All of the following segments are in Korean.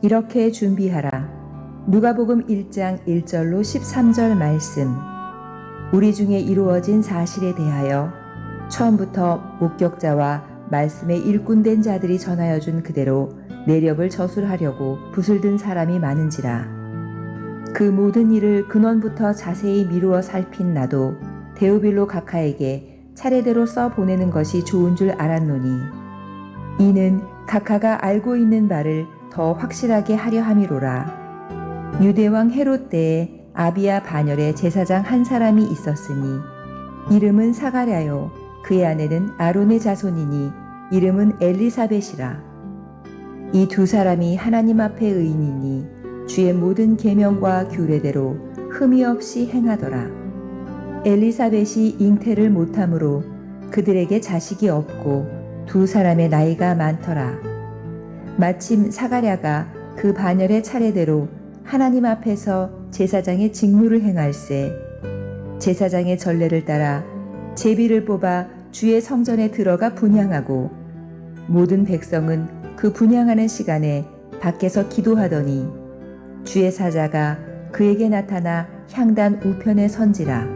이렇게 준비하라. 누가복음 1장 1절로 13절 말씀. 우리 중에 이루어진 사실에 대하여 처음부터 목격자와 말씀에 일꾼된 자들이 전하여 준 그대로 내력을 저술하려고 붓을 든 사람이 많은지라. 그 모든 일을 근원부터 자세히 미루어 살핀 나도 데오빌로 각하에게 차례대로 써 보내는 것이 좋은 줄 알았노니 이는 각하가 알고 있는 바를 더 확실하게 하려 함이로라. 유대왕 헤롯 때에 아비야 반열에 제사장 한 사람이 있었으니 이름은 사가랴요 그의 아내는 아론의 자손이니 이름은 엘리사벳이라. 이 두 사람이 하나님 앞에 의인이니 주의 모든 계명과 규례대로 흠이 없이 행하더라. 엘리사벳이 잉태를 못함으로 그들에게 자식이 없고 두 사람의 나이가 많더라. 마침 사가랴가 그 반열의 차례대로 하나님 앞에서 제사장의 직무를 행할세 제사장의 전례를 따라 제비를 뽑아 주의 성전에 들어가 분향하고 모든 백성은 그 분향하는 시간에 밖에서 기도하더니 주의 사자가 그에게 나타나 향단 우편에 선지라.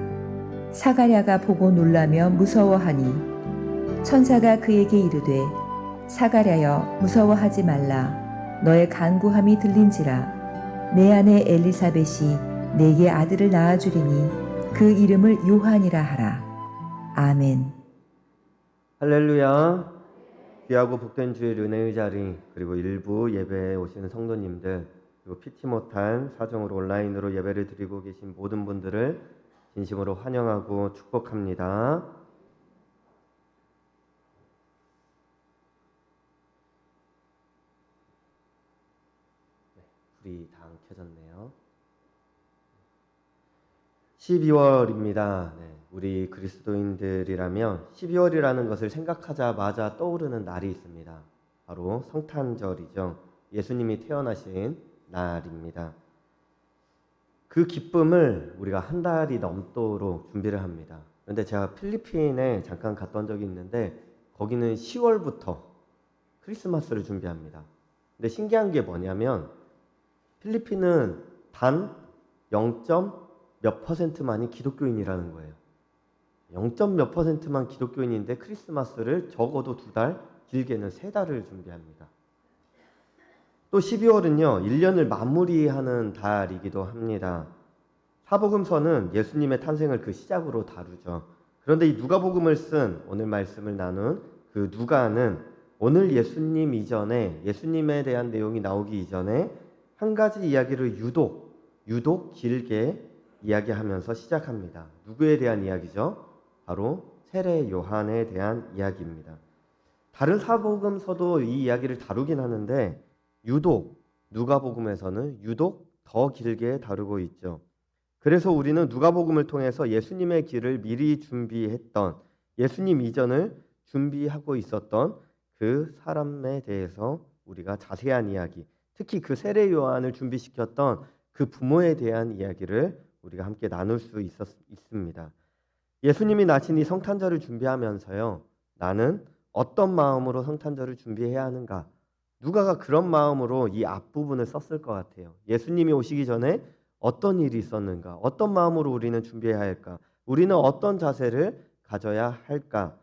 사가랴가 보고 놀라며 무서워하니 천사가 그에게 이르되 사가랴여 무서워하지 말라. 너의 간구함이 들린지라. 내 아내 엘리사벳이 내게 아들을 낳아주리니 그 이름을 요한이라 하라. 아멘. 할렐루야. 귀하고 복된 주의 은혜의 자리, 그리고 일부 예배에 오시는 성도님들, 그리고 피치 못한 사정으로 온라인으로 예배를 드리고 계신 모든 분들을 진심으로 환영하고 축복합니다. 불이 다 안 켜졌네요. 12월입니다. 우리 그리스도인들이라면 12월이라는 것을 생각하자마자 떠오르는 날이 있습니다. 바로 성탄절이죠. 예수님이 태어나신 날입니다. 그 기쁨을 우리가 한 달이 넘도록 준비를 합니다. 그런데 제가 필리핀에 잠깐 갔던 적이 있는데 거기는 10월부터 크리스마스를 준비합니다. 근데 신기한 게 뭐냐면 필리핀은 단 0. 몇 %만이 기독교인이라는 거예요. 0. 몇 %만 기독교인인데 크리스마스를 적어도 2달, 길게는 3달을 준비합니다. 또 12월은요, 1년을 마무리하는 달이기도 합니다. 사복음서는 예수님의 탄생을 그 시작으로 다루죠. 그런데 이 누가복음을 쓴 오늘 말씀을 나눈 그 누가는 오늘 예수님 이전에, 예수님에 대한 내용이 나오기 이전에 한 가지 이야기를 유독 길게 이야기하면서 시작합니다. 누구에 대한 이야기죠? 바로 세례 요한에 대한 이야기입니다. 다른 사복음서도 이 이야기를 다루긴 하는데 유독 누가복음에서는 유독 더 길게 다루고 있죠. 그래서 우리는 누가복음을 통해서 예수님의 길을 미리 준비했던, 예수님 이전을 준비하고 있었던 그 사람에 대해서 우리가 자세한 이야기, 특히 그 세례 요한을 준비시켰던 그 부모에 대한 이야기를 우리가 함께 나눌 수 있습니다. 예수님이 나신 이 성탄절을 준비하면서요, 나는 어떤 마음으로 성탄절을 준비해야 하는가? 누가가 그런 마음으로 이 앞부분을 썼을 것 같아요. 예수님이 오시기 전에 어떤 일이 있었는가? 어떤 마음으로 우리는 준비해야 할까? 우리는 어떤 자세를 가져야 할까?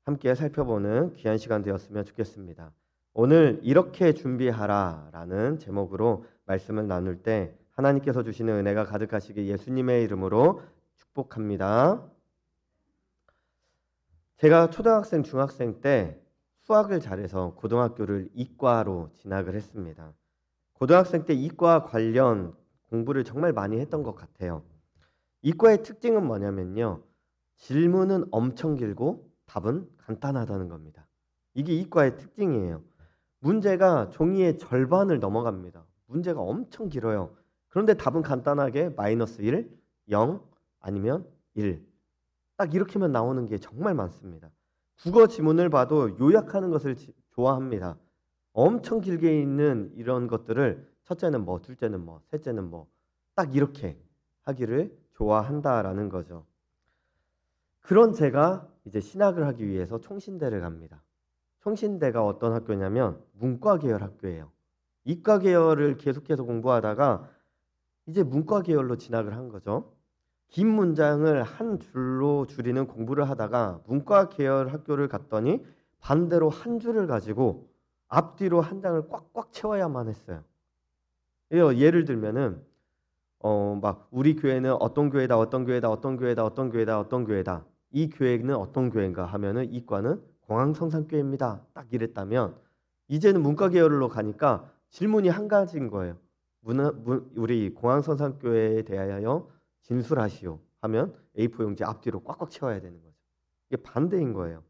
함께 살펴보는 귀한 시간 되었으면 좋겠습니다. 오늘 이렇게 준비하라 라는 제목으로 말씀을 나눌 때 하나님께서 주시는 은혜가 가득하시길 예수님의 이름으로 축복합니다. 제가 초등학생, 중학생 때 수학을 잘해서 고등학교를 이과로 진학을 했습니다. 고등학생 때 이과 관련 공부를 정말 많이 했던 것 같아요. 이과의 특징은 뭐냐면요, 질문은 엄청 길고 답은 간단하다는 겁니다. 이게 이과의 특징이에요. 문제가 종이의 절반을 넘어갑니다. 문제가 엄청 길어요. 그런데 답은 간단하게 마이너스 1, 0, 아니면 1. 딱 이렇게만 나오는 게 정말 많습니다. 국어 지문을 봐도 요약하는 것을 좋아합니다. 엄청 길게 있는 이런 것들을 첫째는 뭐, 둘째는 뭐, 셋째는 뭐, 딱 이렇게 하기를 좋아한다라는 거죠. 그런 제가 이제 신학을 하기 위해서 총신대를 갑니다. 총신대가 어떤 학교냐면 문과 계열 학교예요. 이과 계열을 계속해서 공부하다가 이제 문과 계열로 진학을 한 거죠. 긴 문장을 한 줄로 줄이는 공부를 하다가 문과 계열 학교를 갔더니 반대로 한 줄을 가지고 앞뒤로 한 장을 꽉꽉 채워야만 했어요. 예를 들면은 막 우리 교회는 어떤 교회다, 어떤 교회다, 어떤 교회다, 어떤 교회다, 어떤 교회다. 이 교회는 어떤 교회인가 하면은 이과는 공항성산교회입니다. 딱 이랬다면 이제는 문과 계열로 가니까 질문이 한 가지인 거예요. 우리 공항성산교회에 대하여 진술하시오 하면 A4 용지 앞뒤로 꽉꽉 채워야 되는 거죠. 이게 반대인 거예요.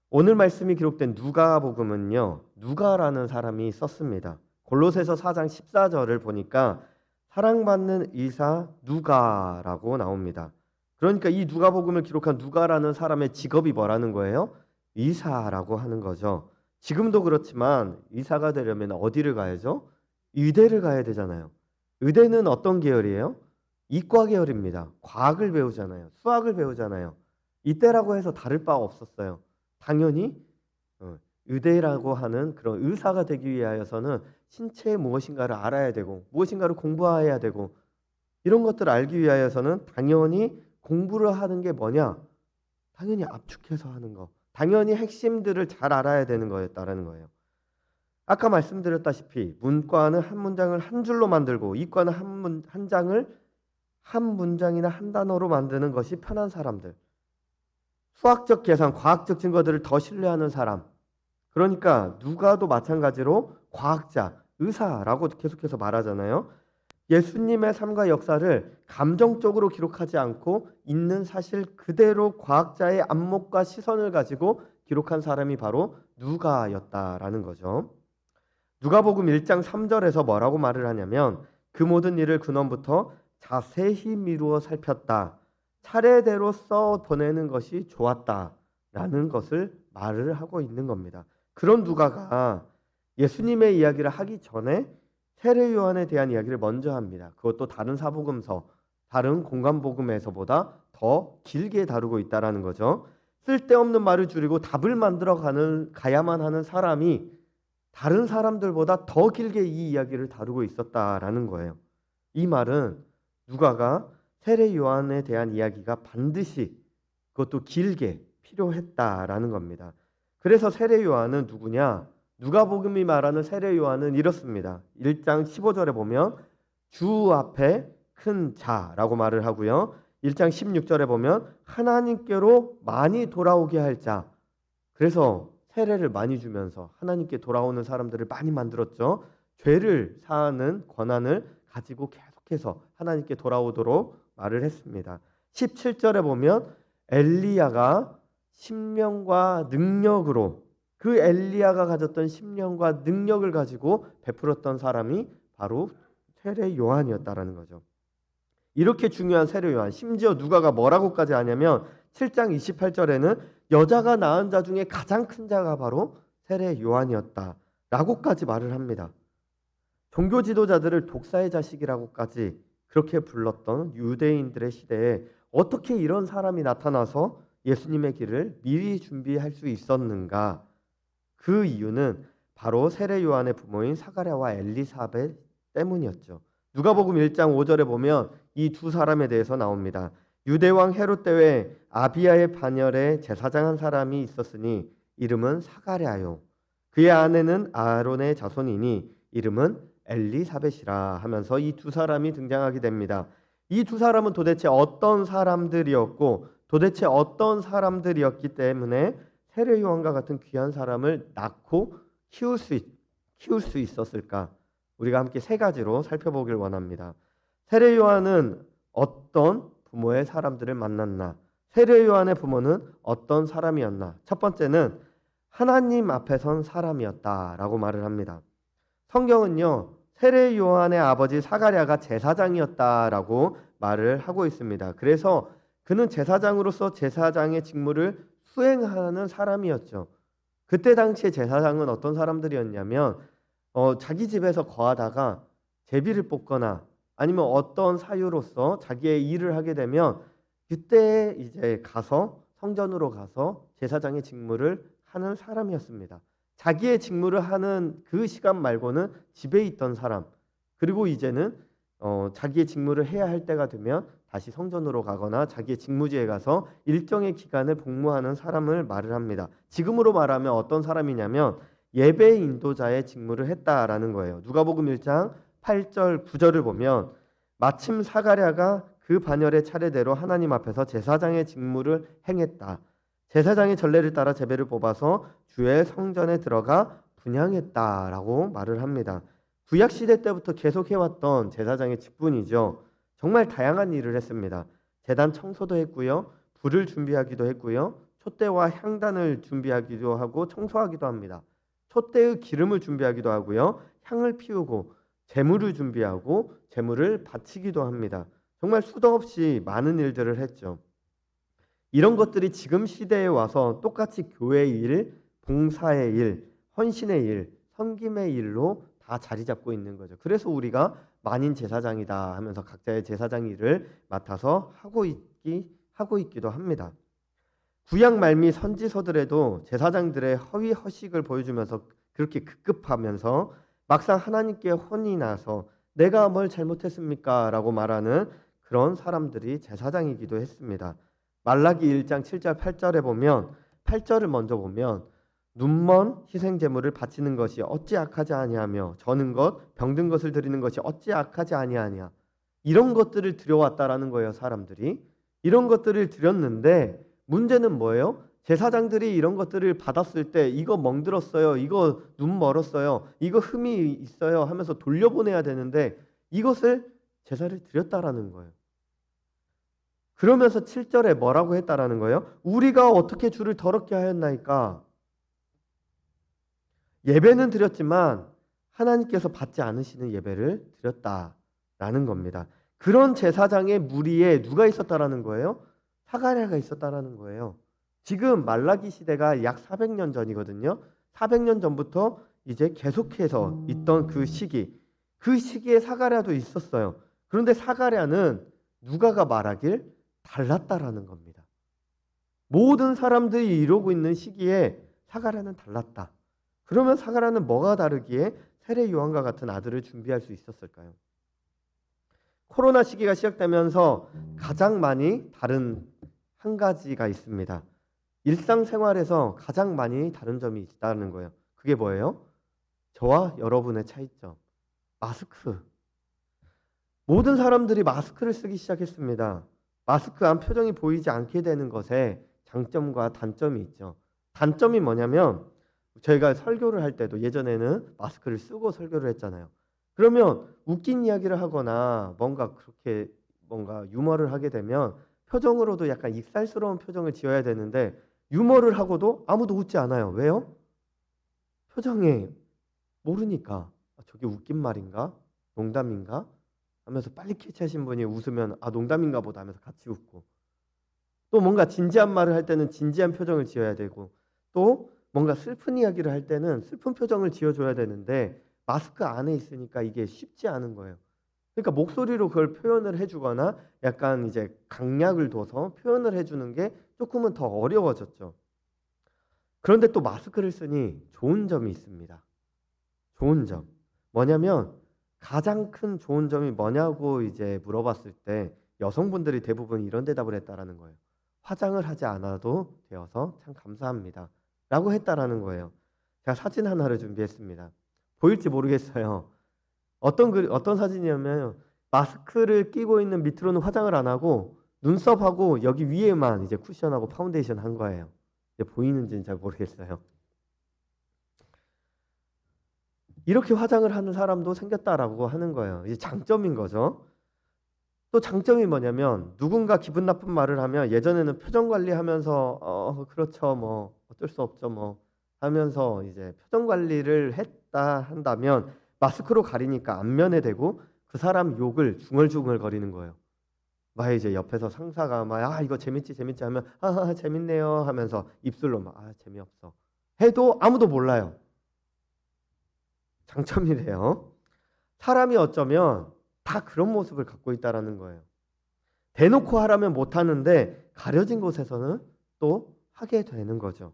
오늘 말씀이 기록된 누가복음은요, 누가라는 사람이 썼습니다. 골로새서 4장 14절을 보니까 사랑받는 의사 누가라고 나옵니다. 그러니까 이 누가복음을 기록한 누가라는 사람의 직업이 뭐라는 거예요? 의사라고 하는 거죠. 지금도 그렇지만 의사가 되려면 어디를 가야죠? 의대를 가야 되잖아요. 의대는 어떤 계열이에요? 이과 계열입니다. 과학을 배우잖아요. 수학을 배우잖아요. 이때라고 해서 다를 바가 없었어요. 당연히 의대라고 하는 그런 의사가 되기 위하여서는 신체에 무엇인가를 알아야 되고 무엇인가를 공부해야 되고 이런 것들을 알기 위하여서는 당연히 공부를 하는 게 뭐냐? 당연히 압축해서 하는 거. 당연히 핵심들을 잘 알아야 되는 거였다라는 거예요. 아까 말씀드렸다시피 문과는 한 문장을 한 줄로 만들고 이과는 한 장을 한 문장이나 한 단어로 만드는 것이 편한 사람들. 수학적 계산, 과학적 증거들을 더 신뢰하는 사람. 그러니까 누가도 마찬가지로 과학자, 의사라고 계속해서 말하잖아요. 예수님의 삶과 역사를 감정적으로 기록하지 않고 있는 사실 그대로 과학자의 안목과 시선을 가지고 기록한 사람이 바로 누가였다라는 거죠. 누가복음 1장 3절에서 뭐라고 말을 하냐면 그 모든 일을 근원부터 자세히 미루어 살폈다. 차례대로 써 보내는 것이 좋았다라는 것을 말을 하고 있는 겁니다. 그런 누가가 예수님의 이야기를 하기 전에 세례 요한에 대한 이야기를 먼저 합니다. 그것도 다른 사복음서, 다른 공간복음에서보다 더 길게 다루고 있다라는 거죠. 쓸데없는 말을 줄이고 답을 만들어 가야만 하는 사람이 다른 사람들보다 더 길게 이 이야기를 다루고 있었다라는 거예요. 이 말은 누가가 세례 요한에 대한 이야기가 반드시 그것도 길게 필요했다라는 겁니다. 그래서 세례 요한은 누구냐? 누가복음이 말하는 세례 요한은 이렇습니다. 1장 15절에 보면 주 앞에 큰 자라고 말을 하고요. 1장 16절에 보면 하나님께로 많이 돌아오게 할 자. 그래서 세례를 많이 주면서 하나님께 돌아오는 사람들을 많이 만들었죠. 죄를 사하는 권한을 가지고 계속해서 하나님께 돌아오도록 말을 했습니다. 17절에 보면 엘리야가 심령과 능력으로 그 엘리야가 가졌던 심령과 능력을 가지고 베풀었던 사람이 바로 세례 요한이었다라는 거죠. 이렇게 중요한 세례 요한, 심지어 누가가 뭐라고까지 하냐면 7장 28절에는 여자가 낳은 자 중에 가장 큰 자가 바로 세례 요한이었다라고까지 말을 합니다. 종교 지도자들을 독사의 자식이라고까지 그렇게 불렀던 유대인들의 시대에 어떻게 이런 사람이 나타나서 예수님의 길을 미리 준비할 수 있었는가? 그 이유는 바로 세례 요한의 부모인 사가랴와 엘리사벳 때문이었죠. 누가복음 1장 5절에 보면 이 두 사람에 대해서 나옵니다. 유대왕 헤롯 때에 아비야의 반열에 제사장 한 사람이 있었으니 이름은 사가랴요. 그의 아내는 아론의 자손이니 이름은 엘리사벳이라 하면서 이 두 사람이 등장하게 됩니다. 이 두 사람은 도대체 어떤 사람들이었고 도대체 어떤 사람들이었기 때문에 세례 요한과 같은 귀한 사람을 낳고 키울 수 있었을까? 우리가 함께 세 가지로 살펴보길 원합니다. 세례 요한은 어떤 부모의 사람들을 만났나? 세례 요한의 부모는 어떤 사람이었나? 첫 번째는 하나님 앞에 선 사람이었다라고 말을 합니다. 성경은요, 세례 요한의 아버지 사가랴가 제사장이었다라고 말을 하고 있습니다. 그래서 그는 제사장으로서 제사장의 직무를 수행하는 사람이었죠. 그때 당시에 제사장은 어떤 사람들이었냐면 자기 집에서 거하다가 제비를 뽑거나 아니면 어떤 사유로서 자기의 일을 하게 되면 그때 이제 가서 성전으로 가서 제사장의 직무를 하는 사람이었습니다. 자기의 직무를 하는 그 시간 말고는 집에 있던 사람, 그리고 이제는 자기의 직무를 해야 할 때가 되면 다시 성전으로 가거나 자기의 직무지에 가서 일정의 기간을 복무하는 사람을 말을 합니다. 지금으로 말하면 어떤 사람이냐면 예배 인도자의 직무를 했다라는 거예요. 누가복음 1장 8절 9절을 보면 마침 사가랴가 그 반열의 차례대로 하나님 앞에서 제사장의 직무를 행했다. 제사장의 전례를 따라 제배를 뽑아서 주의 성전에 들어가 분향했다라고 말을 합니다. 구약 시대 때부터 계속 해왔던 제사장의 직분이죠. 정말 다양한 일을 했습니다. 제단 청소도 했고요, 불을 준비하기도 했고요, 촛대와 향단을 준비하기도 하고 청소하기도 합니다. 촛대의 기름을 준비하기도 하고요, 향을 피우고 제물을 준비하고 제물을 바치기도 합니다. 정말 수도 없이 많은 일들을 했죠. 이런 것들이 지금 시대에 와서 똑같이 교회의 일, 봉사의 일, 헌신의 일, 섬김의 일로 다 자리 잡고 있는 거죠. 그래서 우리가 만인 제사장이다 하면서 각자의 제사장 일을 맡아서 하고 있기도 합니다. 구약 말미 선지서들에도 제사장들의 허위 허식을 보여주면서 그렇게 급급하면서 막상 하나님께 혼이 나서 내가 뭘 잘못했습니까? 라고 말하는 그런 사람들이 제사장이기도 했습니다. 말라기 1장 7절 8절에 보면 8절을 먼저 보면 눈먼 희생 제물을 바치는 것이 어찌 악하지 아니하며 저는 것 병든 것을 드리는 것이 어찌 악하지 아니하냐. 이런 것들을 드려왔다라는 거예요. 사람들이 이런 것들을 드렸는데 문제는 뭐예요? 제사장들이 이런 것들을 받았을 때 이거 멍들었어요, 이거 눈 멀었어요, 이거 흠이 있어요 하면서 돌려보내야 되는데 이것을 제사를 드렸다라는 거예요. 그러면서 7절에 뭐라고 했다라는 거예요? 우리가 어떻게 주를 더럽게 하였나이까? 예배는 드렸지만 하나님께서 받지 않으시는 예배를 드렸다라는 겁니다. 그런 제사장의 무리에 누가 있었다라는 거예요? 사가랴가 있었다라는 거예요. 지금 말라기 시대가 약 400년 전이거든요. 400년 전부터 이제 계속해서 있던 그 시기에 사가랴도 있었어요. 그런데 사가랴는 누가가 말하길 달랐다라는 겁니다. 모든 사람들이 이러고 있는 시기에 사가랴는 달랐다. 그러면 사가랴는 뭐가 다르기에 세례 요한과 같은 아들을 준비할 수 있었을까요? 코로나 시기가 시작되면서 가장 많이 다른 한 가지가 있습니다. 일상생활에서 가장 많이 다른 점이 있다는 거예요. 그게 뭐예요? 저와 여러분의 차이점. 마스크. 모든 사람들이 마스크를 쓰기 시작했습니다. 마스크 안 표정이 보이지 않게 되는 것에 장점과 단점이 있죠. 단점이 뭐냐면 저희가 설교를 할 때도 예전에는 마스크를 쓰고 설교를 했잖아요. 그러면 웃긴 이야기를 하거나 뭔가 유머를 하게 되면 표정으로도 약간 익살스러운 표정을 지어야 되는데 유머를 하고도 아무도 웃지 않아요. 왜요? 표정이 모르니까 저게 웃긴 말인가? 농담인가? 하면서 빨리 캐치하신 분이 웃으면 농담인가 보다 하면서 같이 웃고, 또 뭔가 진지한 말을 할 때는 진지한 표정을 지어야 되고, 또 뭔가 슬픈 이야기를 할 때는 슬픈 표정을 지어줘야 되는데 마스크 안에 있으니까 이게 쉽지 않은 거예요. 그러니까 목소리로 그걸 표현을 해주거나 약간 이제 강약을 둬서 표현을 해주는 게 조금은 더 어려워졌죠. 그런데 또 마스크를 쓰니 좋은 점이 있습니다. 좋은 점. 뭐냐면 가장 큰 좋은 점이 뭐냐고 이제 물어봤을 때 여성분들이 대부분 이런 대답을 했다라는 거예요. 화장을 하지 않아도 되어서 참 감사합니다. 라고 했다라는 거예요. 제가 사진 하나를 준비했습니다. 보일지 모르겠어요. 어떤 사진이냐면 마스크를 끼고 있는 밑으로는 화장을 안 하고 눈썹하고 여기 위에만 이제 쿠션하고 파운데이션 한 거예요. 이제 보이는지는 잘 모르겠어요. 이렇게 화장을 하는 사람도 생겼다라고 하는 거예요. 이제 장점인 거죠. 또 장점이 뭐냐면 누군가 기분 나쁜 말을 하면 예전에는 표정 관리하면서 그렇죠 뭐 어쩔 수 없죠 뭐 하면서 이제 표정 관리를 했다 한다면 마스크로 가리니까 안면에 대고 그 사람 욕을 중얼중얼 거리는 거예요. 막 이제 옆에서 상사가 막 이거 재밌지 하면 재밌네요 하면서 입술로 막 재미없어 해도 아무도 몰라요. 장점이래요. 사람이 어쩌면 다 그런 모습을 갖고 있다라는 거예요. 대놓고 하라면 못 하는데 가려진 곳에서는 또 하게 되는 거죠.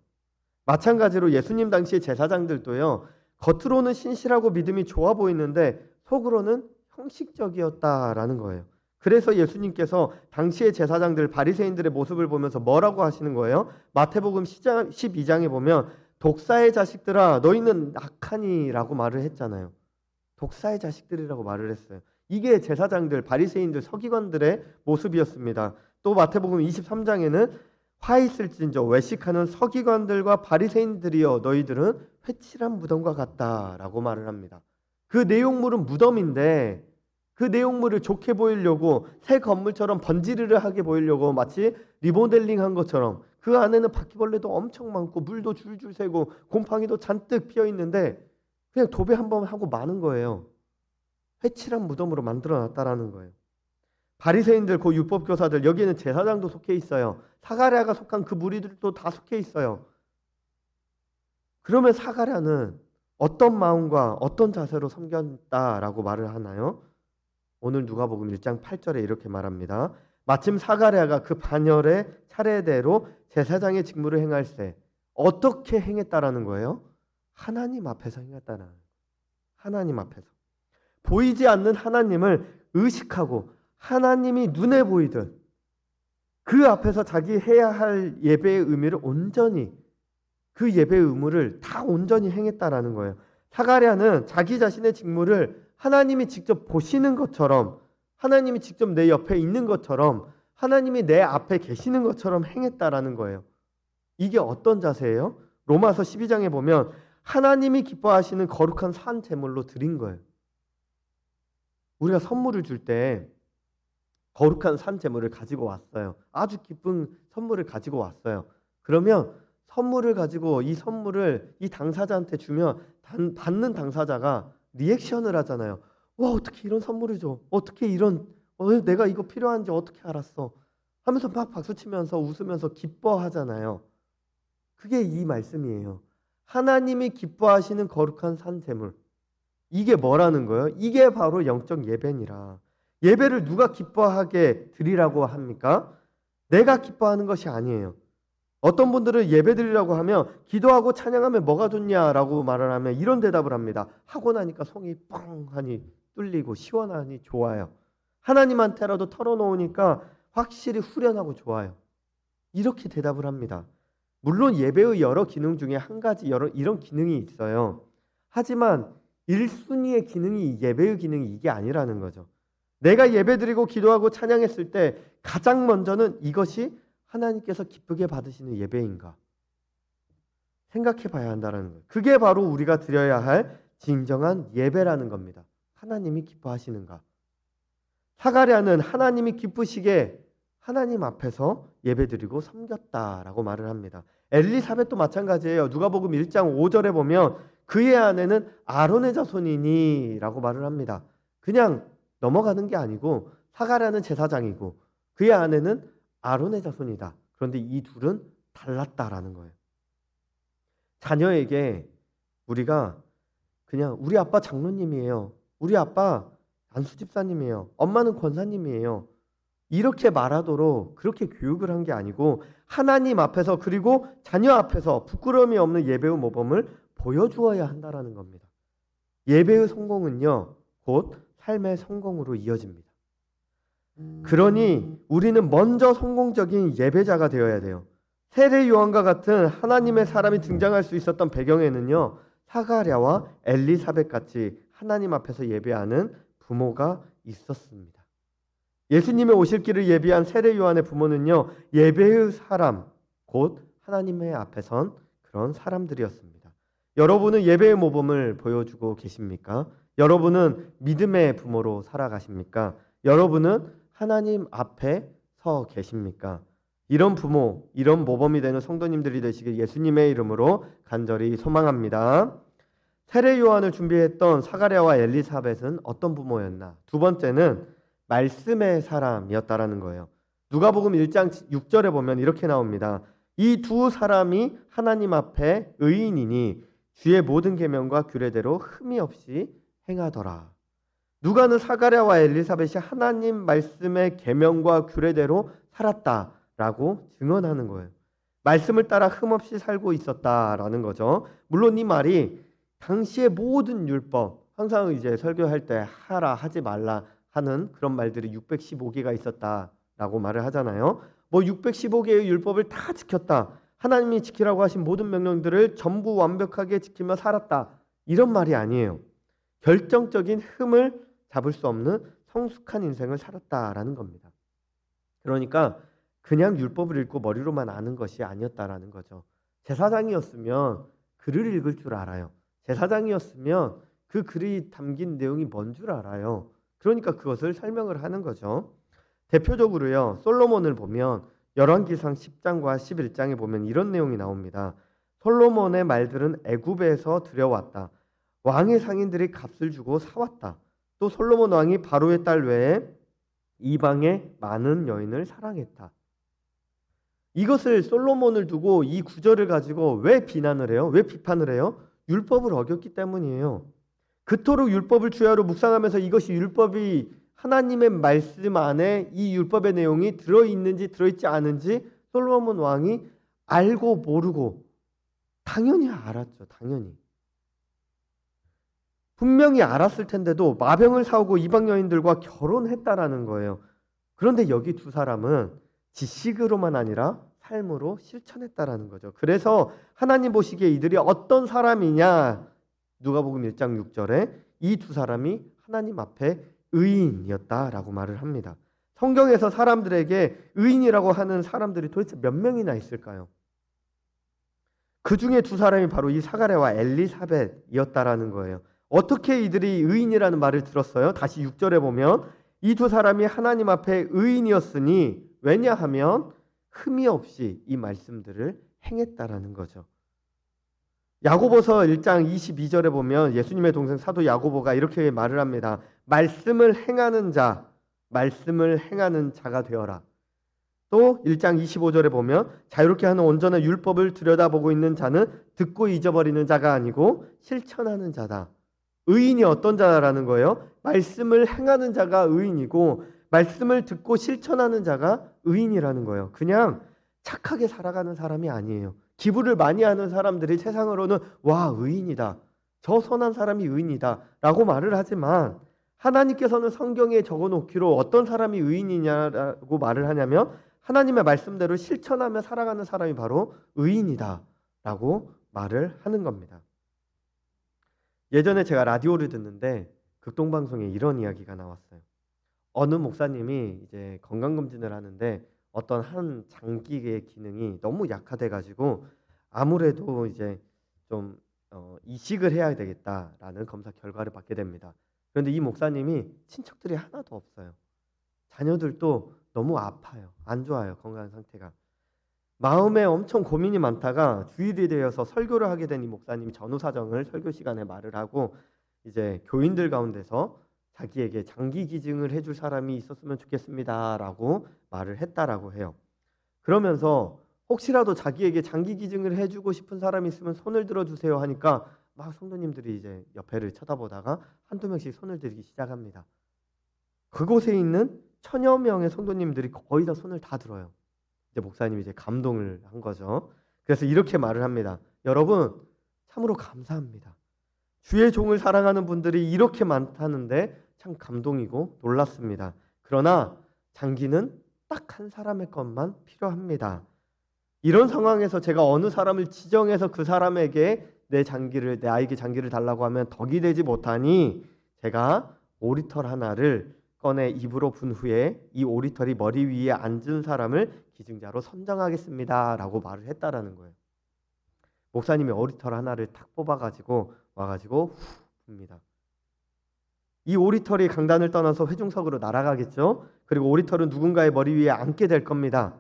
마찬가지로 예수님 당시의 제사장들도요, 겉으로는 신실하고 믿음이 좋아 보이는데 속으로는 형식적이었다라는 거예요. 그래서 예수님께서 당시의 제사장들, 바리새인들의 모습을 보면서 뭐라고 하시는 거예요? 마태복음 12장에 보면 독사의 자식들아 너희는 악하니라고 말을 했잖아요. 독사의 자식들이라고 말을 했어요. 이게 제사장들, 바리새인들, 서기관들의 모습이었습니다. 또 마태복음 23장에는 화 있을진저 외식하는 서기관들과 바리새인들이여 너희들은 회칠한 무덤과 같다라고 말을 합니다. 그 내용물은 무덤인데 그 내용물을 좋게 보이려고 새 건물처럼 번지르르하게 보이려고 마치 리모델링한 것처럼 그 안에는 바퀴벌레도 엄청 많고 물도 줄줄 새고 곰팡이도 잔뜩 피어 있는데 그냥 도배 한번 하고 마는 거예요. 회칠한 무덤으로 만들어놨다라는 거예요. 바리새인들, 그 율법교사들, 여기에는 제사장도 속해 있어요. 사가랴가 속한 그 무리들도 다 속해 있어요. 그러면 사가랴는 어떤 마음과 어떤 자세로 섬겼다라고 말을 하나요? 오늘 누가복음 1장 8절에 이렇게 말합니다. 마침 사가랴가 그 반열의 차례대로 제사장의 직무를 행할세. 어떻게 행했다라는 거예요? 하나님 앞에서 행했다라는 거예요. 하나님 앞에서. 보이지 않는 하나님을 의식하고 하나님이 눈에 보이듯 그 앞에서 자기 해야 할 예배의 의미를 온전히 그 예배의 의무를 다 온전히 행했다라는 거예요. 사가랴는 자기 자신의 직무를 하나님이 직접 보시는 것처럼 하나님이 직접 내 옆에 있는 것처럼 하나님이 내 앞에 계시는 것처럼 행했다라는 거예요. 이게 어떤 자세예요? 로마서 12장에 보면 하나님이 기뻐하시는 거룩한 산 제물로 드린 거예요. 우리가 선물을 줄 때 거룩한 산 제물을 가지고 왔어요. 아주 기쁜 선물을 가지고 왔어요. 그러면 선물을 가지고 이 선물을 이 당사자한테 주면 받는 당사자가 리액션을 하잖아요. 와, 어떻게 이런 선물을 줘? 어떻게 내가 이거 필요한지 어떻게 알았어? 하면서 막 박수치면서 웃으면서 기뻐하잖아요. 그게 이 말씀이에요. 하나님이 기뻐하시는 거룩한 산 제물. 이게 뭐라는 거예요? 이게 바로 영적 예배니라. 예배를 누가 기뻐하게 드리라고 합니까? 내가 기뻐하는 것이 아니에요. 어떤 분들은 예배 드리라고 하면 기도하고 찬양하면 뭐가 좋냐라고 말을 하면 이런 대답을 합니다. 하고 나니까 속이 뻥하니 뚫리고 시원하니 좋아요. 하나님한테라도 털어놓으니까 확실히 후련하고 좋아요. 이렇게 대답을 합니다. 물론 예배의 여러 기능 중에 한 가지 이런 기능이 있어요. 하지만 1순위의 기능이 예배의 기능이 이게 아니라는 거죠. 내가 예배드리고 기도하고 찬양했을 때 가장 먼저는 이것이 하나님께서 기쁘게 받으시는 예배인가 생각해 봐야 한다는 거예요. 그게 바로 우리가 드려야 할 진정한 예배라는 겁니다. 하나님이 기뻐하시는가. 사가랴는 하나님이 기쁘시게 하나님 앞에서 예배드리고 섬겼다라고 말을 합니다. 엘리사벳도 마찬가지예요. 누가복음 1장 5절에 보면 그의 아내는 아론의 자손이니 라고 말을 합니다. 그냥 넘어가는 게 아니고 사가랴는 제사장이고 그의 아내는 아론의 자손이다. 그런데 이 둘은 달랐다라는 거예요. 자녀에게 우리가 그냥 우리 아빠 장로님이에요. 우리 아빠 안수 집사님이에요. 엄마는 권사님이에요. 이렇게 말하도록 그렇게 교육을 한 게 아니고 하나님 앞에서 그리고 자녀 앞에서 부끄러움이 없는 예배의 모범을 보여주어야 한다라는 겁니다. 예배의 성공은요, 곧 삶의 성공으로 이어집니다. 그러니 우리는 먼저 성공적인 예배자가 되어야 돼요. 세례 요한과 같은 하나님의 사람이 등장할 수 있었던 배경에는요, 사가랴와 엘리사벳 같이 하나님 앞에서 예배하는 부모가 있었습니다. 예수님의 오실 길을 예비한 세례 요한의 부모는요, 예배의 사람, 곧 하나님의 앞에 선 그런 사람들이었습니다. 여러분은 예배의 모범을 보여주고 계십니까? 여러분은 믿음의 부모로 살아가십니까? 여러분은 하나님 앞에 서 계십니까? 이런 부모, 이런 모범이 되는 성도님들이 되시길 예수님의 이름으로 간절히 소망합니다. 세례 요한을 준비했던 사가랴와 엘리사벳은 어떤 부모였나? 두 번째는 말씀의 사람이었다라는 거예요. 누가복음 1장 6절에 보면 이렇게 나옵니다. 이 두 사람이 하나님 앞에 의인이니 주의 모든 계명과 규례대로 흠이 없이 행하더라. 누가는 사가랴와 엘리사벳이 하나님 말씀의 계명과 규례대로 살았다라고 증언하는 거예요. 말씀을 따라 흠없이 살고 있었다라는 거죠. 물론 이 말이 당시의 모든 율법, 항상 이제 설교할 때 하라 하지 말라 하는 그런 말들이 615개가 있었다라고 말을 하잖아요. 뭐 615개의 율법을 다 지켰다. 하나님이 지키라고 하신 모든 명령들을 전부 완벽하게 지키며 살았다. 이런 말이 아니에요. 결정적인 흠을 잡을 수 없는 성숙한 인생을 살았다라는 겁니다. 그러니까 그냥 율법을 읽고 머리로만 아는 것이 아니었다라는 거죠. 제사장이었으면 글을 읽을 줄 알아요. 제사장이었으면 그 글이 담긴 내용이 뭔 줄 알아요. 그러니까 그것을 설명을 하는 거죠. 대표적으로요. 솔로몬을 보면 열왕기상 10장과 11장에 보면 이런 내용이 나옵니다. 솔로몬의 말들은 애굽에서 들여왔다. 왕의 상인들이 값을 주고 사왔다. 또 솔로몬 왕이 바로의 딸 외에 이방의 많은 여인을 사랑했다. 이것을 솔로몬을 두고 이 구절을 가지고 왜 비난을 해요? 왜 비판을 해요? 율법을 어겼기 때문이에요. 그토록 율법을 주야로 묵상하면서 이것이 율법이 하나님의 말씀 안에 이 율법의 내용이 들어있는지 들어있지 않은지 솔로몬 왕이 알고 모르고 당연히 알았죠. 당연히. 분명히 알았을 텐데도 마병을 사오고 이방 여인들과 결혼했다라는 거예요. 그런데 여기 두 사람은 지식으로만 아니라 삶으로 실천했다라는 거죠. 그래서 하나님 보시기에 이들이 어떤 사람이냐? 누가복음 1장 6절에 이 두 사람이 하나님 앞에 의인이었다라고 말을 합니다. 성경에서 사람들에게 의인이라고 하는 사람들이 도대체 몇 명이나 있을까요? 그 중에 두 사람이 바로 이 사가랴와 엘리사벳이었다라는 거예요. 어떻게 이들이 의인이라는 말을 들었어요? 다시 6절에 보면 이 두 사람이 하나님 앞에 의인이었으니 왜냐하면 흠이 없이 이 말씀들을 행했다라는 거죠. 야고보서 1장 22절에 보면 예수님의 동생 사도 야고보가 이렇게 말을 합니다. 말씀을 행하는 자, 말씀을 행하는 자가 되어라. 또 1장 25절에 보면 자유롭게 하는 온전한 율법을 들여다보고 있는 자는 듣고 잊어버리는 자가 아니고 실천하는 자다. 의인이 어떤 자라는 거예요? 말씀을 행하는 자가 의인이고 말씀을 듣고 실천하는 자가 의인이라는 거예요. 그냥 착하게 살아가는 사람이 아니에요. 기부를 많이 하는 사람들이 세상으로는 와 의인이다. 저 선한 사람이 의인이다 라고 말을 하지만 하나님께서는 성경에 적어놓기로 어떤 사람이 의인이냐라고 말을 하냐면 하나님의 말씀대로 실천하며 살아가는 사람이 바로 의인이다 라고 말을 하는 겁니다. 예전에 제가 라디오를 듣는데 극동방송에 이런 이야기가 나왔어요. 어느 목사님이 이제 건강검진을 하는데 어떤 한 장기의 기능이 너무 약화돼가지고 아무래도 이제 좀 이식을 해야 되겠다라는 검사 결과를 받게 됩니다. 그런데 이 목사님이 친척들이 하나도 없어요. 자녀들도 너무 아파요. 안 좋아요. 건강 상태가. 마음에 엄청 고민이 많다가 주일이 되어서 설교를 하게 된 이 목사님이 전후 사정을 설교 시간에 말을 하고 이제 교인들 가운데서 자기에게 장기 기증을 해줄 사람이 있었으면 좋겠습니다라고 말을 했다라고 해요. 그러면서 혹시라도 자기에게 장기 기증을 해주고 싶은 사람이 있으면 손을 들어주세요 하니까 막 성도님들이 이제 옆에를 쳐다보다가 한두 명씩 손을 들기 시작합니다. 그곳에 있는 1000여 명의 성도님들이 거의 다 손을 다 들어요. 이제 목사님이 이제 감동을 한 거죠. 그래서 이렇게 말을 합니다. 여러분 참으로 감사합니다. 주의 종을 사랑하는 분들이 이렇게 많다는데 참 감동이고 놀랐습니다. 그러나 장기는 딱 한 사람의 것만 필요합니다. 이런 상황에서 제가 어느 사람을 지정해서 그 사람에게 내 아이에게 장기를 달라고 하면 덕이 되지 못하니 제가 오리털 하나를 꺼내 입으로 분 후에 이 오리털이 머리 위에 앉은 사람을 기증자로 선정하겠습니다 라고 말을 했다라는 거예요. 목사님이 오리털 하나를 탁 뽑아가지고 와가지고 후 붑니다. 이 오리털이 강단을 떠나서 회중석으로 날아가겠죠. 그리고 오리털은 누군가의 머리 위에 앉게 될 겁니다.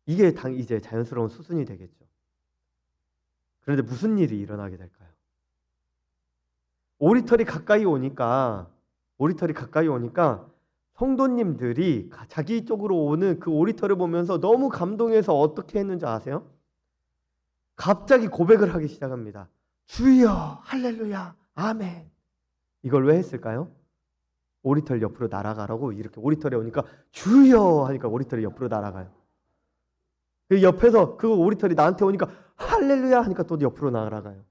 이게 이제 자연스러운 수순이 되겠죠. 그런데 무슨 일이 일어나게 될까요? 오리털이 가까이 오니까 성도님들이 자기 쪽으로 오는 그 오리털을 보면서 너무 감동해서 어떻게 했는지 아세요? 갑자기 고백을 하기 시작합니다. 주여 할렐루야 아멘. 이걸 왜 했을까요? 오리털 옆으로 날아가라고. 이렇게 오리털이 오니까 주여 하니까 오리털이 옆으로 날아가요. 그 옆에서 그 오리털이 나한테 오니까 할렐루야 하니까 또 옆으로 날아가요.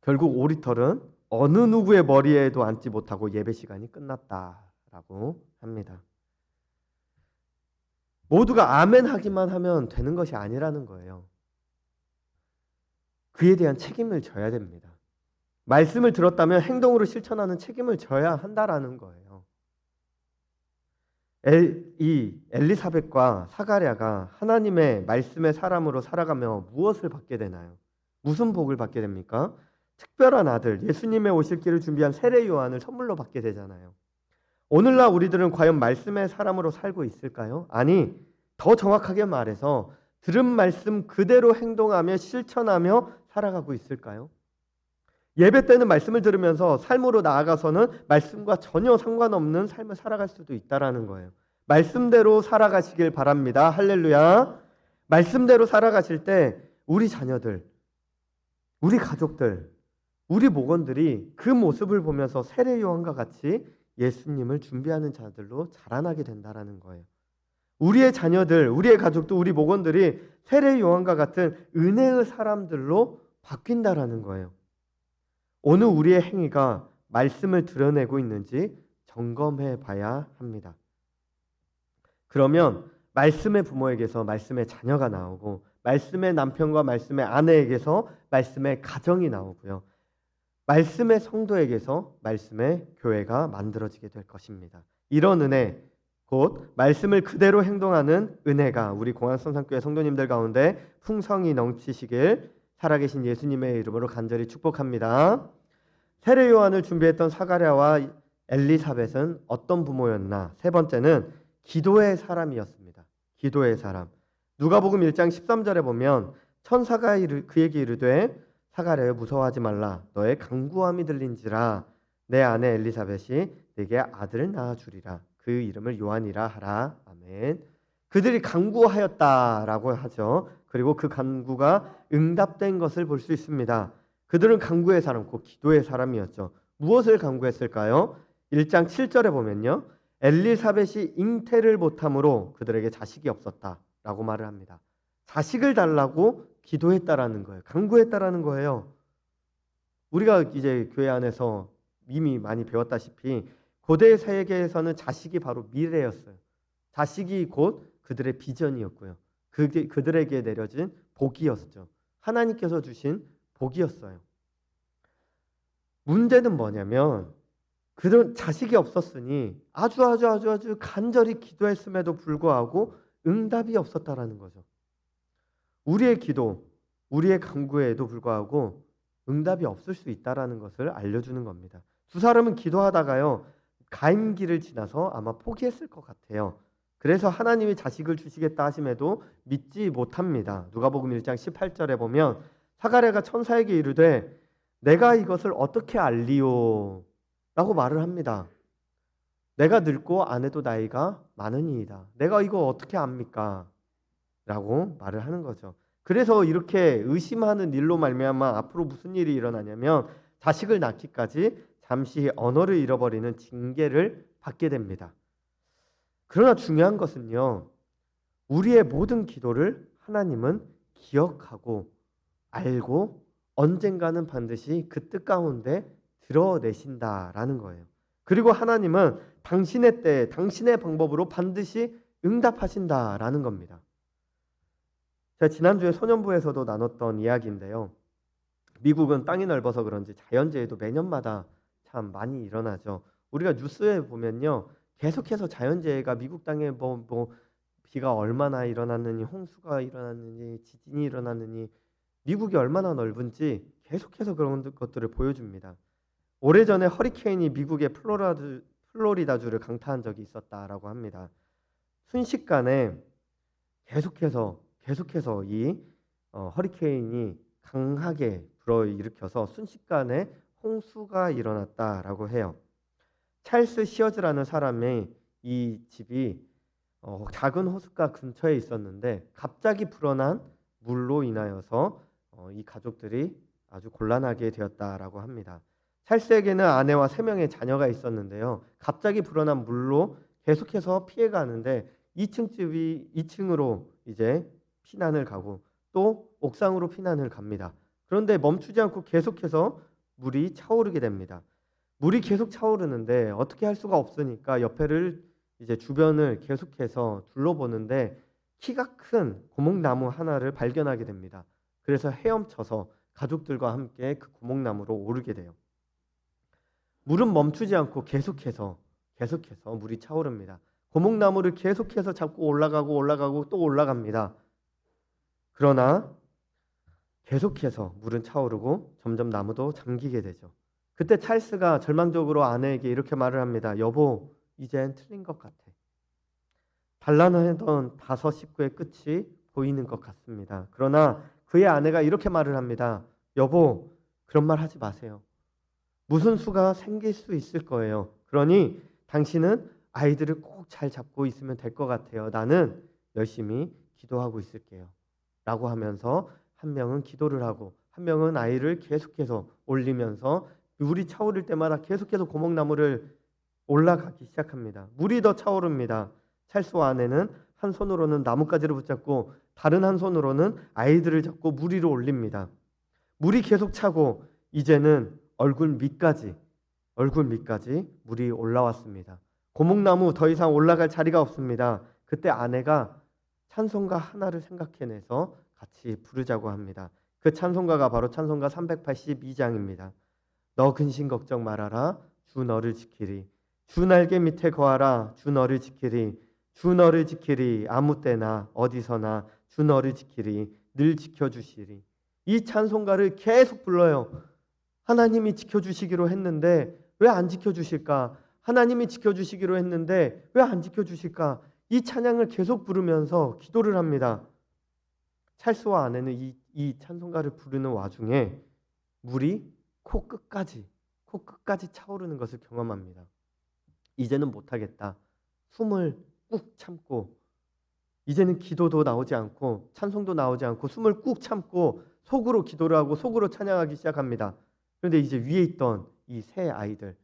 결국 오리털은 어느 누구의 머리에도 앉지 못하고 예배 시간이 끝났다라고 합니다. 모두가 아멘 하기만 하면 되는 것이 아니라는 거예요. 그에 대한 책임을 져야 됩니다. 말씀을 들었다면 행동으로 실천하는 책임을 져야 한다라는 거예요. 엘리사벳과 사가랴가 하나님의 말씀의 사람으로 살아가며 무엇을 받게 되나요? 무슨 복을 받게 됩니까? 특별한 아들, 예수님의 오실 길을 준비한 세례 요한을 선물로 받게 되잖아요. 오늘날 우리들은 과연 말씀의 사람으로 살고 있을까요? 아니, 더 정확하게 말해서 들은 말씀 그대로 행동하며 실천하며 살아가고 있을까요? 예배 때는 말씀을 들으면서 삶으로 나아가서는 말씀과 전혀 상관없는 삶을 살아갈 수도 있다라는 거예요. 말씀대로 살아가시길 바랍니다. 할렐루야. 말씀대로 살아가실 때 우리 자녀들, 우리 가족들, 우리 목원들이 그 모습을 보면서 세례 요한과 같이 예수님을 준비하는 자들로 자라나게 된다라는 거예요. 우리의 자녀들, 우리의 가족도 우리 목원들이 세례 요한과 같은 은혜의 사람들로 바뀐다라는 거예요. 오늘 우리의 행위가 말씀을 드러내고 있는지 점검해 봐야 합니다. 그러면 말씀의 부모에게서 말씀의 자녀가 나오고 말씀의 남편과 말씀의 아내에게서 말씀의 가정이 나오고요. 말씀의 성도에게서 말씀의 교회가 만들어지게 될 것입니다. 이런 은혜, 곧 말씀을 그대로 행동하는 은혜가 우리 공안성산교회 성도님들 가운데 풍성히 넘치시길 살아계신 예수님의 이름으로 간절히 축복합니다. 세례 요한을 준비했던 사가랴와 엘리사벳은 어떤 부모였나? 세 번째는 기도의 사람이었습니다. 기도의 사람. 누가복음 1장 13절에 보면 천사가 그에게 이르되 사가랴여 무서워하지 말라. 너의 간구함이 들린지라. 내 아내 엘리사벳이 네게 아들을 낳아주리라. 그 이름을 요한이라 하라. 아멘. 그들이 간구하였다라고 하죠. 그리고 그 간구가 응답된 것을 볼 수 있습니다. 그들은 간구의 사람, 곧 기도의 사람이었죠. 무엇을 간구했을까요? 1장 7절에 보면요. 엘리사벳이 잉태를 못함으로 그들에게 자식이 없었다라고 말을 합니다. 자식을 달라고 기도했다라는 거예요. 간구했다라는 거예요. 우리가 이제 교회 안에서 이미 많이 배웠다시피 고대 세계에서는 자식이 바로 미래였어요. 자식이 곧 그들의 비전이었고요. 그게 그들에게 내려진 복이었죠. 하나님께서 주신 복이었어요. 문제는 뭐냐면 그들은 자식이 없었으니 아주 간절히 기도했음에도 불구하고 응답이 없었다라는 거죠. 우리의 기도, 우리의 간구에도 불구하고 응답이 없을 수 있다라는 것을 알려주는 겁니다. 두 사람은 기도하다가요, 가임기를 지나서 아마 포기했을 것 같아요. 그래서 하나님이 자식을 주시겠다 하심에도 믿지 못합니다. 누가복음 1장 18절에 보면 사가랴가 천사에게 이르되 내가 이것을 어떻게 알리오? 라고 말을 합니다. 내가 늙고 아내도 나이가 많으니이다. 내가 이거 어떻게 압니까? 라고 말을 하는 거죠. 그래서 이렇게 의심하는 일로 말미암아 앞으로 무슨 일이 일어나냐면 자식을 낳기까지 잠시 언어를 잃어버리는 징계를 받게 됩니다. 그러나 중요한 것은요, 우리의 모든 기도를 하나님은 기억하고 알고 언젠가는 반드시 그 뜻 가운데 드러내신다라는 거예요. 그리고 하나님은 당신의 때, 당신의 방법으로 반드시 응답하신다라는 겁니다. 제가 지난주에 소년부에서도 나눴던 이야기인데요. 미국은 땅이 넓어서 그런지 자연재해도 매년마다 참 많이 일어나죠. 우리가 뉴스에 보면요, 계속해서 자연재해가 미국 땅에 비가 얼마나 일어났느니, 홍수가 일어났느니, 지진이 일어났느니, 미국이 얼마나 넓은지 계속해서 그런 것들을 보여줍니다. 오래전에 허리케인이 미국의 플로리다주를 강타한 적이 있었다라고 합니다. 순식간에 계속해서 이 허리케인이 강하게 불어일으켜서 순식간에 홍수가 일어났다라고 해요. 찰스 시어즈라는 사람의 이 집이 작은 호숫가 근처에 있었는데 갑자기 불어난 물로 인하여서 이 가족들이 아주 곤란하게 되었다라고 합니다. 찰스에게는 아내와 3명의 자녀가 있었는데요. 갑자기 불어난 물로 계속해서 피해가는데 2층 집이 2층으로 이제 피난을 가고 또 옥상으로 피난을 갑니다. 그런데 멈추지 않고 계속해서 물이 차오르게 됩니다. 물이 계속 차오르는데 어떻게 할 수가 없으니까 옆에를 이제 주변을 계속해서 둘러보는데 키가 큰 고목나무 하나를 발견하게 됩니다. 그래서 헤엄쳐서 가족들과 함께 그 고목나무로 오르게 돼요. 물은 멈추지 않고 계속해서 물이 차오릅니다. 고목나무를 계속해서 잡고 올라가고 또 올라갑니다. 그러나 계속해서 물은 차오르고 점점 나무도 잠기게 되죠. 그때 찰스가 절망적으로 아내에게 이렇게 말을 합니다. 여보, 이젠 틀린 것 같아. 단란하던 5 식구의 끝이 보이는 것 같습니다. 그러나 그의 아내가 이렇게 말을 합니다. 여보, 그런 말 하지 마세요. 무슨 수가 생길 수 있을 거예요. 그러니 당신은 아이들을 꼭 잘 잡고 있으면 될 것 같아요. 나는 열심히 기도하고 있을게요. 라고 하면서 한 명은 기도를 하고 한 명은 아이를 계속해서 올리면서 물이 차오를 때마다 계속해서 고목나무를 올라가기 시작합니다. 물이 더 차오릅니다. 찰스와 아내는 한 손으로는 나뭇가지를 붙잡고 다른 한 손으로는 아이들을 잡고 물 위로 올립니다. 물이 계속 차고 이제는 얼굴 밑까지 물이 올라왔습니다. 고목나무 더 이상 올라갈 자리가 없습니다. 그때 아내가 찬송가 하나를 생각해내서 같이 부르자고 합니다. 그 찬송가가 바로 찬송가 382장입니다. 너 근심 걱정 말아라. 주 너를 지키리. 주 날개 밑에 거하라. 주 너를 지키리. 주 너를 지키리. 아무 때나 어디서나 주 너를 지키리. 늘 지켜주시리. 이 찬송가를 계속 불러요. 하나님이 지켜주시기로 했는데 왜 안 지켜주실까? 하나님이 지켜주시기로 했는데 왜 안 지켜주실까? 이 찬양을 계속 부르면서 기도를 합니다. 찰스와 아내는 이 찬송가를 부르는 와중에 물이 코끝까지 차오르는 것을 경험합니다. 이제는 못하겠다. 숨을 꾹 참고 이제는 기도도 나오지 않고 찬송도 나오지 않고 숨을 꾹 참고 속으로 기도를 하고 속으로 찬양하기 시작합니다. 그런데 이제 위에 있던 이 세 아이들,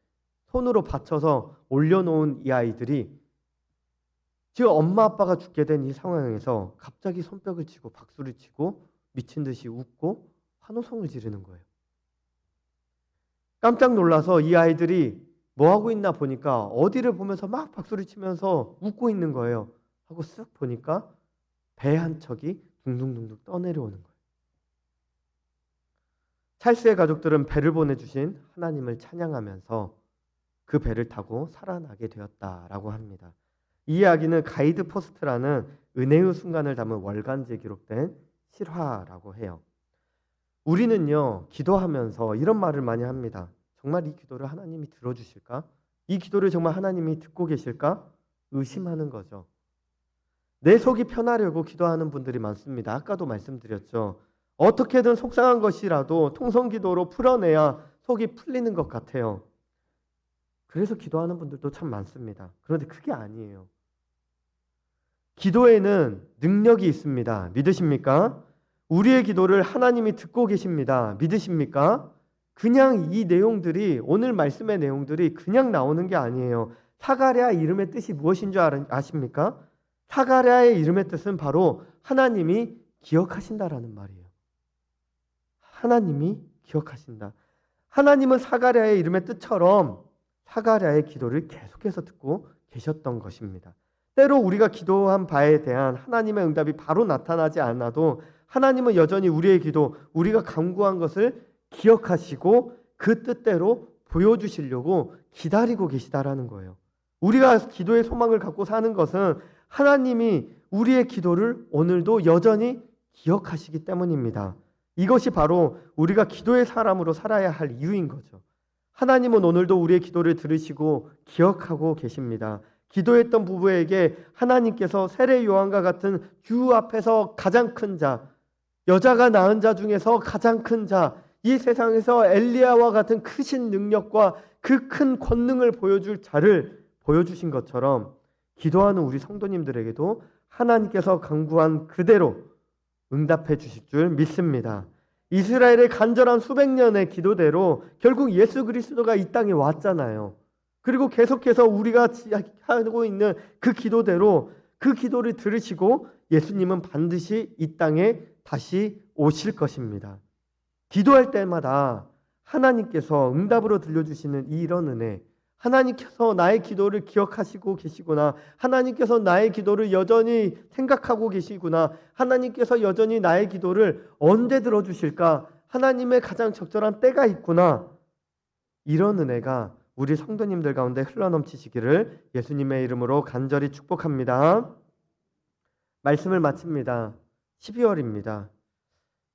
손으로 받쳐서 올려놓은 이 아이들이 지금 엄마 아빠가 죽게 된 이 상황에서 갑자기 손뼉을 치고 박수를 치고 미친 듯이 웃고 환호성을 지르는 거예요. 깜짝 놀라서 이 아이들이 뭐 하고 있나 보니까 어디를 보면서 막 박수를 치면서 웃고 있는 거예요. 하고 쓱 보니까 배 한 척이 둥둥둥둥 떠내려오는 거예요. 찰스의 가족들은 배를 보내주신 하나님을 찬양하면서 그 배를 타고 살아나게 되었다라고 합니다. 이 이야기는 가이드 포스트라는 은혜의 순간을 담은 월간지에 기록된 실화라고 해요. 우리는요, 기도하면서 이런 말을 많이 합니다. 정말 이 기도를 하나님이 들어주실까? 이 기도를 정말 하나님이 듣고 계실까? 의심하는 거죠. 내 속이 편하려고 기도하는 분들이 많습니다. 아까도 말씀드렸죠. 어떻게든 속상한 것이라도 통성기도로 풀어내야 속이 풀리는 것 같아요. 그래서 기도하는 분들도 참 많습니다. 그런데 그게 아니에요. 기도에는 능력이 있습니다. 믿으십니까? 우리의 기도를 하나님이 듣고 계십니다. 믿으십니까? 그냥 이 내용들이, 오늘 말씀의 내용들이 그냥 나오는 게 아니에요. 사가랴 이름의 뜻이 무엇인 줄 아십니까? 사가랴의 이름의 뜻은 바로 하나님이 기억하신다라는 말이에요. 하나님이 기억하신다. 하나님은 사가랴의 이름의 뜻처럼 사가랴의 기도를 계속해서 듣고 계셨던 것입니다. 때로 우리가 기도한 바에 대한 하나님의 응답이 바로 나타나지 않아도 하나님은 여전히 우리의 기도, 우리가 간구한 것을 기억하시고 그 뜻대로 보여주시려고 기다리고 계시다라는 거예요. 우리가 기도의 소망을 갖고 사는 것은 하나님이 우리의 기도를 오늘도 여전히 기억하시기 때문입니다. 이것이 바로 우리가 기도의 사람으로 살아야 할 이유인 거죠. 하나님은 오늘도 우리의 기도를 들으시고 기억하고 계십니다. 기도했던 부부에게 하나님께서 세례 요한과 같은 주 앞에서 가장 큰 자, 여자가 낳은 자 중에서 가장 큰 자, 이 세상에서 엘리야와 같은 크신 능력과 그 큰 권능을 보여줄 자를 보여주신 것처럼 기도하는 우리 성도님들에게도 하나님께서 간구한 그대로 응답해 주실 줄 믿습니다. 이스라엘의 간절한 수백 년의 기도대로 결국 예수 그리스도가 이 땅에 왔잖아요. 그리고 계속해서 우리가 하고 있는 그 기도대로 그 기도를 들으시고 예수님은 반드시 이 땅에 다시 오실 것입니다. 기도할 때마다 하나님께서 응답으로 들려주시는 이런 은혜, 하나님께서 나의 기도를 기억하시고 계시구나, 하나님께서 나의 기도를 여전히 생각하고 계시구나, 하나님께서 여전히 나의 기도를 언제 들어주실까, 하나님의 가장 적절한 때가 있구나, 이런 은혜가 우리 성도님들 가운데 흘러넘치시기를 예수님의 이름으로 간절히 축복합니다. 말씀을 마칩니다. 12월입니다.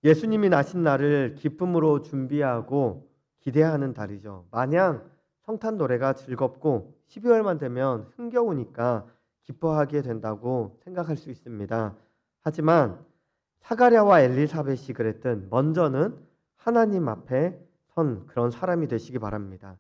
예수님이 나신 날을 기쁨으로 준비하고 기대하는 달이죠. 마냥 성탄 노래가 즐겁고 12월만 되면 흥겨우니까 기뻐하게 된다고 생각할 수 있습니다. 하지만 사가랴와 엘리사벳이 그랬듯 먼저는 하나님 앞에 선 그런 사람이 되시기 바랍니다.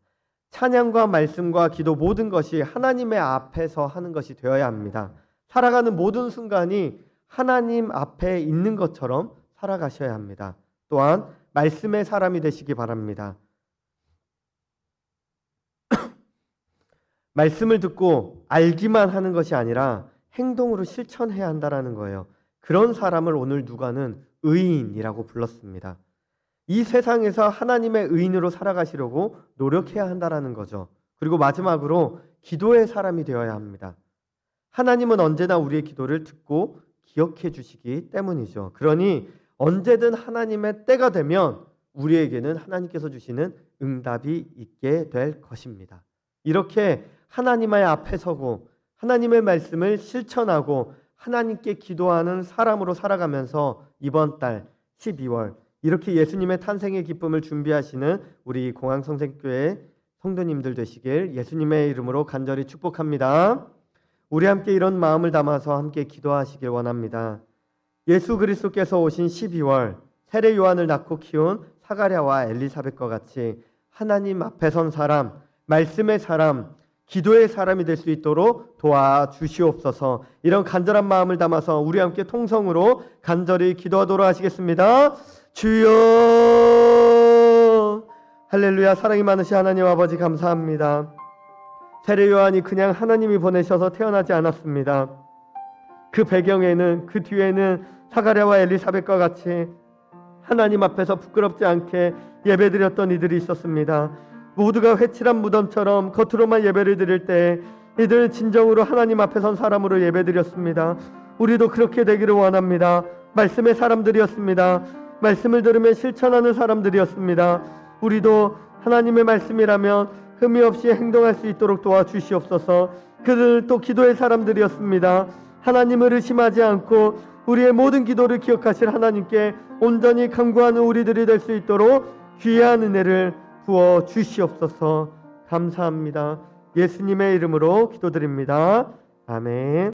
찬양과 말씀과 기도 모든 것이 하나님의 앞에서 하는 것이 되어야 합니다. 살아가는 모든 순간이 하나님 앞에 있는 것처럼 살아가셔야 합니다. 또한 말씀의 사람이 되시기 바랍니다. 말씀을 듣고 알기만 하는 것이 아니라 행동으로 실천해야 한다는 거예요. 그런 사람을 오늘 누가는 의인이라고 불렀습니다. 이 세상에서 하나님의 의인으로 살아가시려고 노력해야 한다는 거죠. 그리고 마지막으로 기도의 사람이 되어야 합니다. 하나님은 언제나 우리의 기도를 듣고 기억해 주시기 때문이죠. 그러니 언제든 하나님의 때가 되면 우리에게는 하나님께서 주시는 응답이 있게 될 것입니다. 이렇게 하나님의 앞에 서고 하나님의 말씀을 실천하고 하나님께 기도하는 사람으로 살아가면서 이번 달 12월 이렇게 예수님의 탄생의 기쁨을 준비하시는 우리 공항성생교회 성도님들 되시길 예수님의 이름으로 간절히 축복합니다. 우리 함께 이런 마음을 담아서 함께 기도하시길 원합니다. 예수 그리스도께서 오신 12월 세례 요한을 낳고 키운 사가랴와 엘리사벳과 같이 하나님 앞에 선 사람, 말씀의 사람, 기도의 사람이 될 수 있도록 도와주시옵소서. 이런 간절한 마음을 담아서 우리 함께 통성으로 간절히 기도하도록 하시겠습니다. 주여, 할렐루야. 사랑이 많으신 하나님 아버지 감사합니다. 세례 요한이 그냥 하나님이 보내셔서 태어나지 않았습니다. 그 배경에는, 그 뒤에는 사가랴와 엘리사벳과 같이 하나님 앞에서 부끄럽지 않게 예배드렸던 이들이 있었습니다. 모두가 회칠한 무덤처럼 겉으로만 예배를 드릴 때 이들은 진정으로 하나님 앞에 선 사람으로 예배드렸습니다. 우리도 그렇게 되기를 원합니다. 말씀의 사람들이었습니다. 말씀을 들으면 실천하는 사람들이었습니다. 우리도 하나님의 말씀이라면 흠이 없이 행동할 수 있도록 도와주시옵소서. 그들은 또 기도의 사람들이었습니다. 하나님을 의심하지 않고 우리의 모든 기도를 기억하실 하나님께 온전히 간구하는 우리들이 될 수 있도록 귀한 은혜를 부어 주시옵소서. 감사합니다. 예수님의 이름으로 기도드립니다. 아멘.